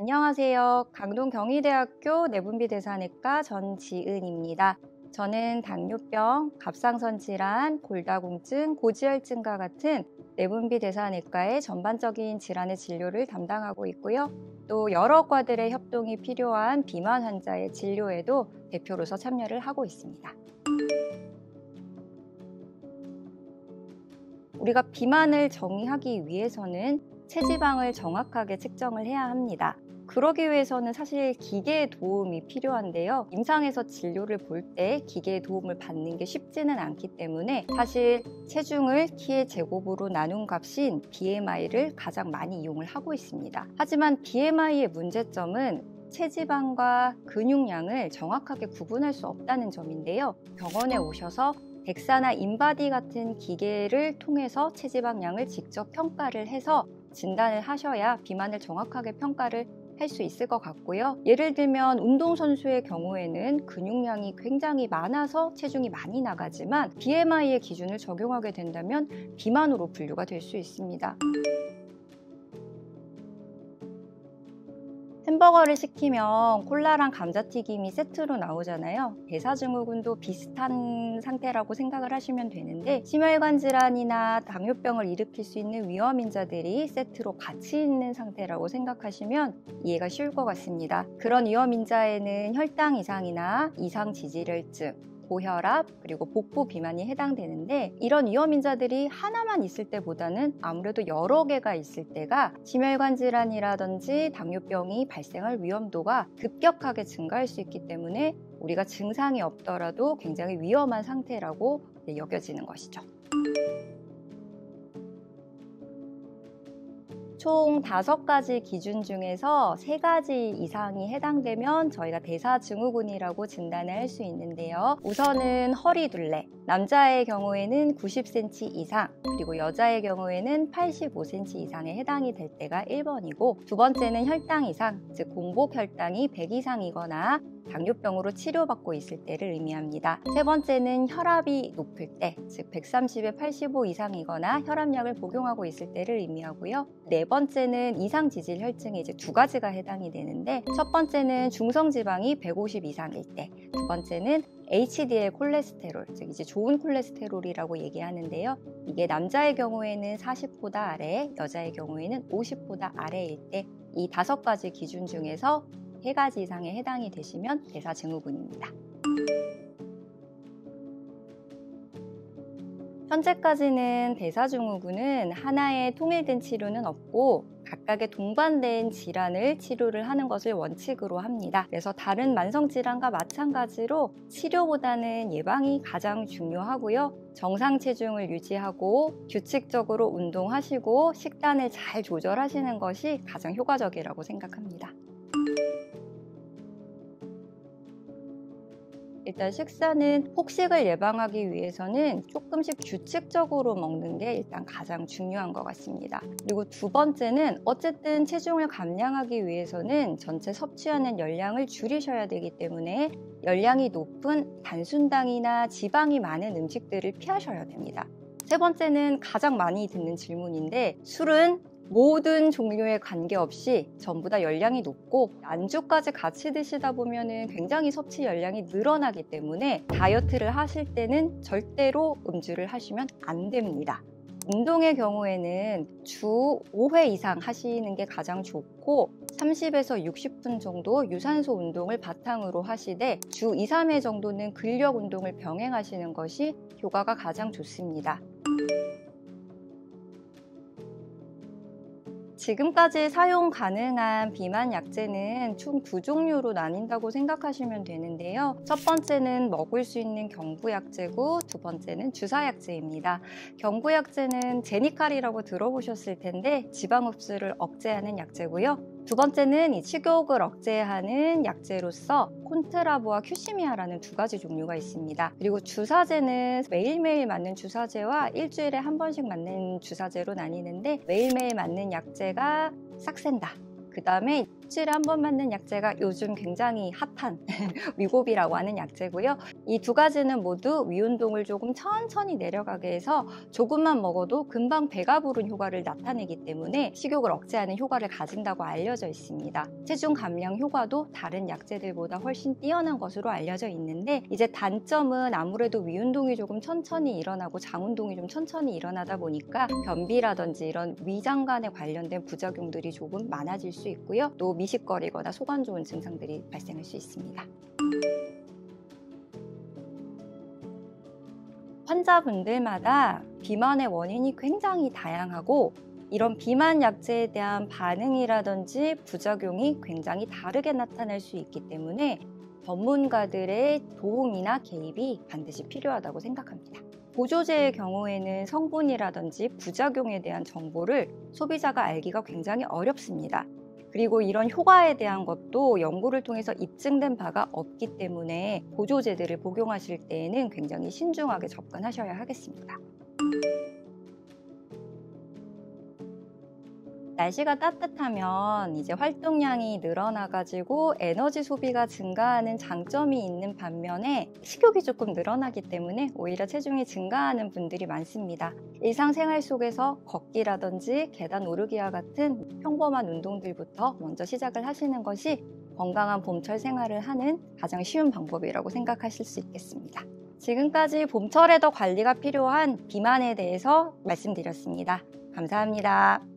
안녕하세요. 강동 경희대학교 내분비대사내과 전지은입니다. 저는 당뇨병, 갑상선 질환, 골다공증, 고지혈증과 같은 내분비대사내과의 전반적인 질환의 진료를 담당하고 있고요. 또 여러 과들의 협동이 필요한 비만 환자의 진료에도 대표로서 참여를 하고 있습니다. 우리가 비만을 정의하기 위해서는 체지방을 정확하게 측정을 해야 합니다. 그러기 위해서는 사실 기계의 도움이 필요한데요. 임상에서 진료를 볼 때 기계의 도움을 받는 게 쉽지는 않기 때문에 사실 체중을 키의 제곱으로 나눈 값인 BMI를 가장 많이 이용을 하고 있습니다. 하지만 BMI의 문제점은 체지방과 근육량을 정확하게 구분할 수 없다는 점인데요. 병원에 오셔서 덱사나 인바디 같은 기계를 통해서 체지방량을 직접 평가를 해서 진단을 하셔야 비만을 정확하게 평가를 할 수 있을 것 같고요. 예를 들면 운동선수의 경우에는 근육량이 굉장히 많아서 체중이 많이 나가지만 BMI의 기준을 적용하게 된다면 비만으로 분류가 될 수 있습니다. 햄버거를 시키면 콜라랑 감자튀김이 세트로 나오잖아요. 대사증후군도 비슷한 상태라고 생각을 하시면 되는데 심혈관 질환이나 당뇨병을 일으킬 수 있는 위험인자들이 세트로 같이 있는 상태라고 생각하시면 이해가 쉬울 것 같습니다. 그런 위험인자에는 혈당 이상이나 이상 지질혈증, 고혈압, 그리고 복부 비만이 해당되는데 이런 위험인자들이 하나만 있을 때보다는 아무래도 여러 개가 있을 때가 심혈관 질환이라든지 당뇨병이 발생할 위험도가 급격하게 증가할 수 있기 때문에 우리가 증상이 없더라도 굉장히 위험한 상태라고 여겨지는 것이죠. 총 5가지 기준 중에서 3가지 이상이 해당되면 저희가 대사증후군이라고 진단을 할 수 있는데요. 우선은 허리둘레, 남자의 경우에는 90cm 이상, 그리고 여자의 경우에는 85cm 이상에 해당이 될 때가 1번이고 두 번째는 혈당 이상, 즉 공복 혈당이 100 이상이거나 당뇨병으로 치료받고 있을 때를 의미합니다. 세 번째는 혈압이 높을 때, 즉 130에 85 이상이거나 혈압약을 복용하고 있을 때를 의미하고요. 네 번째는 이상 지질 혈증에 이제 2가지가 해당이 되는데 첫 번째는 중성지방이 150 이상일 때, 두 번째는 HDL 콜레스테롤, 즉 이제 좋은 콜레스테롤이라고 얘기하는데요. 이게 남자의 경우에는 40보다 아래, 여자의 경우에는 50보다 아래일 때 이 5가지 기준 중에서 3가지 이상에 해당이 되시면 대사증후군입니다. 현재까지는 대사증후군은 하나의 통일된 치료는 없고 각각의 동반된 질환을 치료를 하는 것을 원칙으로 합니다. 그래서 다른 만성질환과 마찬가지로 치료보다는 예방이 가장 중요하고요. 정상 체중을 유지하고 규칙적으로 운동하시고 식단을 잘 조절하시는 것이 가장 효과적이라고 생각합니다. 일단 식사는 폭식을 예방하기 위해서는 조금씩 규칙적으로 먹는 게 일단 가장 중요한 것 같습니다. 그리고 두 번째는 어쨌든 체중을 감량하기 위해서는 전체 섭취하는 열량을 줄이셔야 되기 때문에 열량이 높은 단순당이나 지방이 많은 음식들을 피하셔야 됩니다. 세 번째는 가장 많이 듣는 질문인데 술은 모든 종류에 관계없이 전부 다 열량이 높고 안주까지 같이 드시다 보면 굉장히 섭취 열량이 늘어나기 때문에 다이어트를 하실 때는 절대로 음주를 하시면 안 됩니다. 운동의 경우에는 주 5회 이상 하시는 게 가장 좋고 30에서 60분 정도 유산소 운동을 바탕으로 하시되 주 2, 3회 정도는 근력 운동을 병행하시는 것이 효과가 가장 좋습니다. 지금까지 사용 가능한 비만 약제는 총 2종류로 나뉜다고 생각하시면 되는데요. 첫 번째는 먹을 수 있는 경부약제고 두 번째는 주사약제입니다. 경부약제는 제니칼이라고 들어보셨을 텐데 지방 흡수를 억제하는 약제고요. 두 번째는 이 식욕을 억제하는 약제로서 콘트라보와 큐시미아라는 2가지 종류가 있습니다. 그리고 주사제는 매일매일 맞는 주사제와 일주일에 한 번씩 맞는 주사제로 나뉘는데 매일매일 맞는 약제가 싹센다. 그 다음에 일주일에 한 번 맞는 약제가 요즘 굉장히 핫한 위고비라고 하는 약제고요. 이 두 가지는 모두 위운동을 조금 천천히 내려가게 해서 조금만 먹어도 금방 배가 부른 효과를 나타내기 때문에 식욕을 억제하는 효과를 가진다고 알려져 있습니다. 체중 감량 효과도 다른 약제들보다 훨씬 뛰어난 것으로 알려져 있는데, 이제 단점은 아무래도 위운동이 조금 천천히 일어나고 장운동이 좀 천천히 일어나다 보니까 변비라든지 이런 위장관에 관련된 부작용들이 조금 많아질 수 있고요. 또 미식거리거나 속 안 좋은 증상들이 발생할 수 있습니다. 환자분들마다 비만의 원인이 굉장히 다양하고, 이런 비만 약제에 대한 반응이라든지 부작용이 굉장히 다르게 나타날 수 있기 때문에 전문가들의 도움이나 개입이 반드시 필요하다고 생각합니다. 보조제의 경우에는 성분이라든지 부작용에 대한 정보를 소비자가 알기가 굉장히 어렵습니다. 그리고 이런 효과에 대한 것도 연구를 통해서 입증된 바가 없기 때문에 보조제들을 복용하실 때에는 굉장히 신중하게 접근하셔야 하겠습니다. 날씨가 따뜻하면 이제 활동량이 늘어나가지고 에너지 소비가 증가하는 장점이 있는 반면에 식욕이 조금 늘어나기 때문에 오히려 체중이 증가하는 분들이 많습니다. 일상생활 속에서 걷기라든지 계단 오르기와 같은 평범한 운동들부터 먼저 시작을 하시는 것이 건강한 봄철 생활을 하는 가장 쉬운 방법이라고 생각하실 수 있겠습니다. 지금까지 봄철에 더 관리가 필요한 비만에 대해서 말씀드렸습니다. 감사합니다.